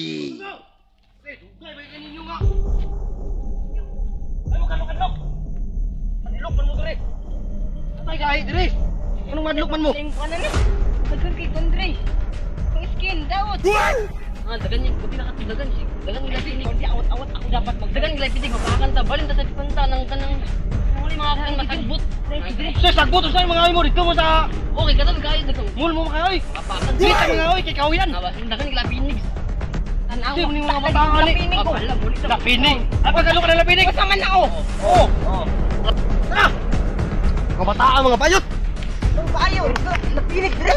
lagi. Dugay ba ninyo nga? Ay mo kadlok. Madlok man mo dire. Atay kahit dire. Anong madlok man mo? Ano na? Dagan kay Andre. Ang skin, daot. Dagan yung gabi nakatidagan. Dagan nila pinig. Hindi awat-awat ako dapat Dagan nila pinig. Magkakanta. Balin ta sa pipanta ng kanang... Muli mga kang nakagbut. Sa sagbut. Saan mga ay mo? Dito mo sa... Okay, katan kahit. Mul mo mga ay. Kapakan. Dito mga ay. Kay kawiyan. Dagan nila pinig. Tanaw. Hindi mo mga mabangan ni. Lapinig ko. Lapinig. Ay pagkalo ka na lapinig. Kasama na ako. Oo. Tara! Mga bataan mga bayot. Ang bayo. Lapinig dire.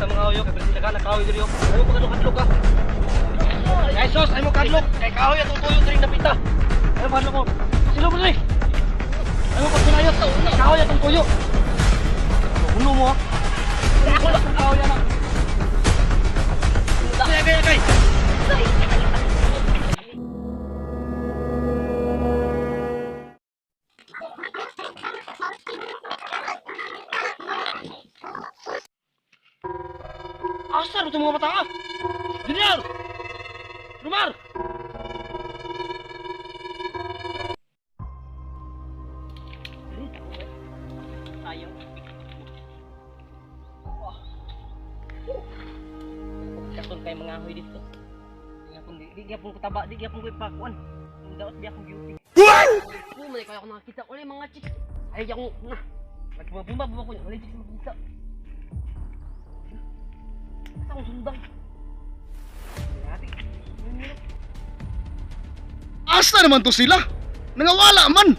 Sa mga uyok, kasi nakawi diri yo. Ayaw mo kadlok ka. Ay sos, ayaw mo kadlok. Kay kahoy at tutuyo diri napita. Ayaw mo kadlok mo. Sino mo diri? Ayaw mo pagsunayot. Kahoy at tutuyo. Uno mo ha. Ako lang kahoy na. Kay. Asar itu mga bata! Junior! Lumar! Sayang. Wah. Katon kay mga ahoy dito. Di gyapon ko taba, di gyapon ko ipakuan. Ang daot di akong beauty. May kaya ako nakakita ulit mga chicks. Ay ako na. Nagbumba ko yung ulit chicks makita. Akong sundan. Asa naman to sila? Nangawala man.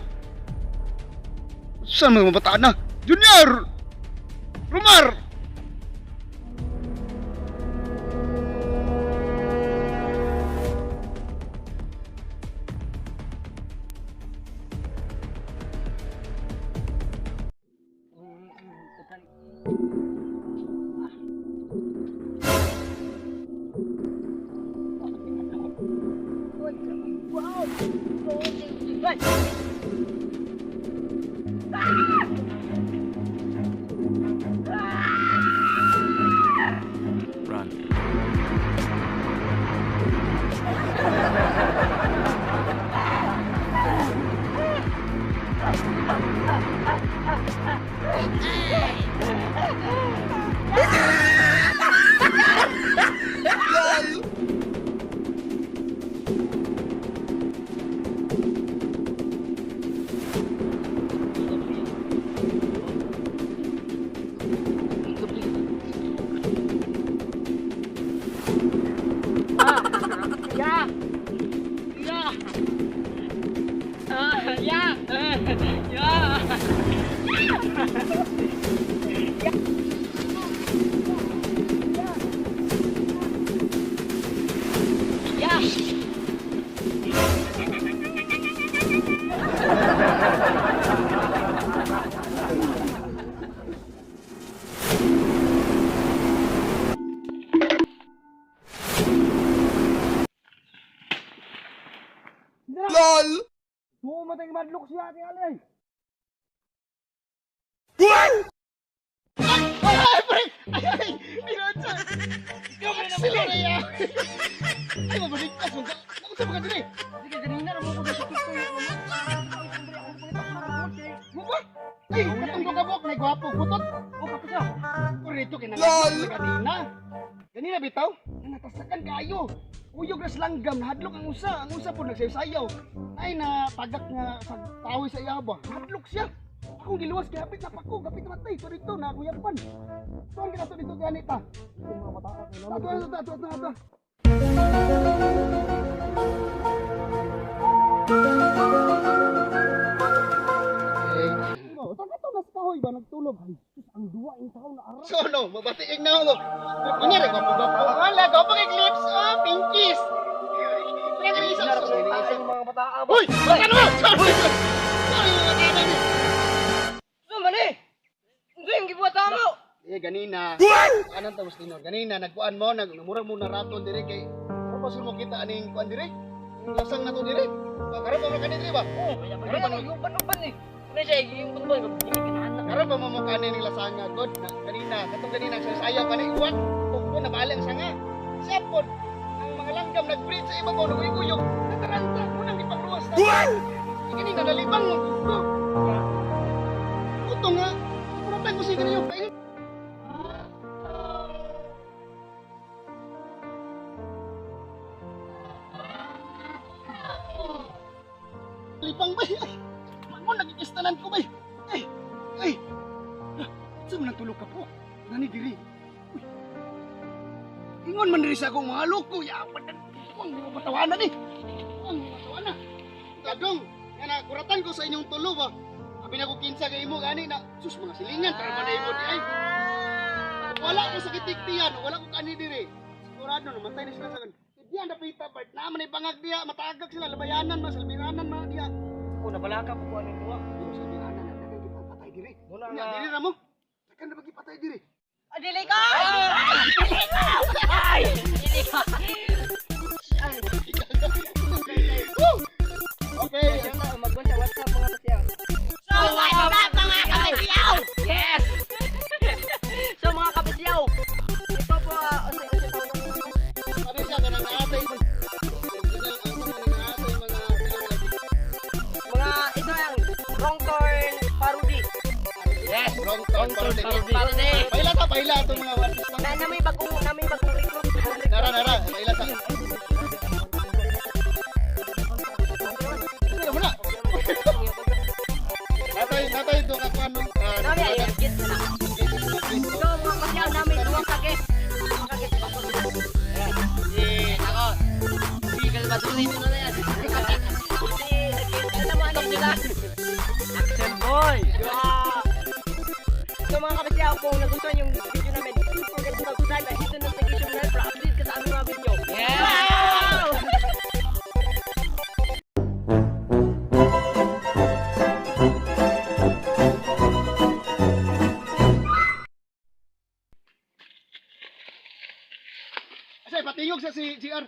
Saan mga bata na? Junior! Rumar! Wow. LOL! Matay madlok siya ating alay. What? Ay, pre! Ay, pinunsa! Ikaw na naman ya! Ay, mabalik ka! Ako sa mga dili! Sige, ganina naman ko na sa kito yung mo ba? Ay, katong kabok na gwapo, putot! O, kapos siya! Kurito, kinangalit na ganina! Ganina bitaw? Natasakan kayo! Uyog na langgam, nahadlok ang usa po nagsayaw. Ay na tagak nga sa tawi sa iya ba. Hadlok siya. Akong giluwas kay hapit na pako, gapit matay to dito na kuyapan. Tuon kita to dito gani ta. Ito mga mata ka. Ato. Ito mas kahoy ba nagtulog? Ay, ang duwa yung tao na ara. So no, mabatiig na ako. Kunyari, gwapo-gwapo. Wala, gwapo kay clips. Oh, pinkies. Kaya isa Yung mga mata ka ba? Uy! Ano? Sorry! Sorry! So mani! Ito yung gibuhat mo! Ganina. Anong tamos tinor? Ganina, nagkuan mo, nagmurag mo na raton dire kay Purpose mo kita aning kuan dire? Lasang na to dire? Karap mo ka dire ba? Oo, kaya yung uban-uban eh. Ano siya, yung uban Mura pa mo mukha nila sanga god na kanina katong kanina sa sayaw kanay uwat tungko na bali ang sanga. Sapon ang mga langgam nag-breed sa ibabaw naguyog. Nataranta mo nang ipagluwas na. Kanina nalibang mo ko. Uto nga. Kuratan ko sige niyo kayo. Lipang bay. Ay, mo nagikistanan ko bay. Ay. Sa mo natulog ka po. Nani diri. Uy. Ingon man diri sa akong mga loko. Ya, ang mga patawanan ni. Ang mga patawanan. Tagong, nga kuratan ko sa inyong tulo ba. Abi na ko kinsa kay imo gani na sus mga silingan para man imo di ay. Wala ko sa kitiktiyan, wala ko kani diri. Sigurado namatay na sila sa kan. Diyan dapita part na man bangag diya matagag sila labayanan mas albiranan man diya. Ko na balaka ko kuan duwa. Dili sa albiranan na kay patay diri. Muna Nya nga. diri ra mo. Takan na bagi patay diri. Adili ko! Ay! Adili ko! Okay. Yan na magkuan sa WhatsApp mga kasya. So, what's up mga kabisyaw? Yes. So mga kabisyaw. Ito po Ano siya kanang naatay. mga ito ang wrong turn parody. Yes, Wrong turn parody. Parody. Paila to mga artist lang. Na may bagong recruit. Nara, paila ta. Ano mo na? Natay do ka kuan. Nami ay git na. So mga kasyaw namin duwa kagit. Ako, legal ba dito na yan? Alam mo ano nila? Action boy! So mga kapatyaw, kung nagustuhan yung video namin, don't forget to subscribe and hit the notification bell para update ka sa aming mga video. Yeah! Asay patingog sa si GR.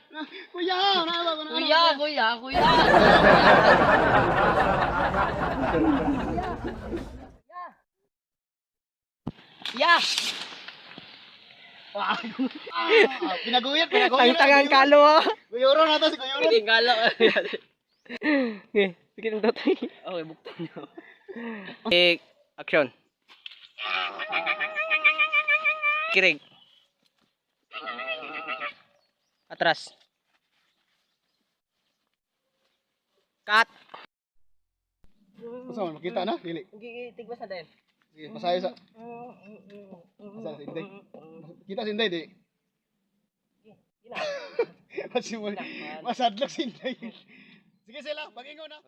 Kuya, naawa ko na. Kuya! Yeah! Pinaguyot. Tangan kalo ha! Kuyuro na to si Kuyuro. Tingala. Okay, sige nang tatay. Okay, buktan niyo. Action. Kirig. Atras. Cut. Basta makita na, dili. Tigwas na din. Sige, masaya sa. Masaya sa Inday. Kita si Inday, di. Masadlok si Inday. Sige sila, bagingo na.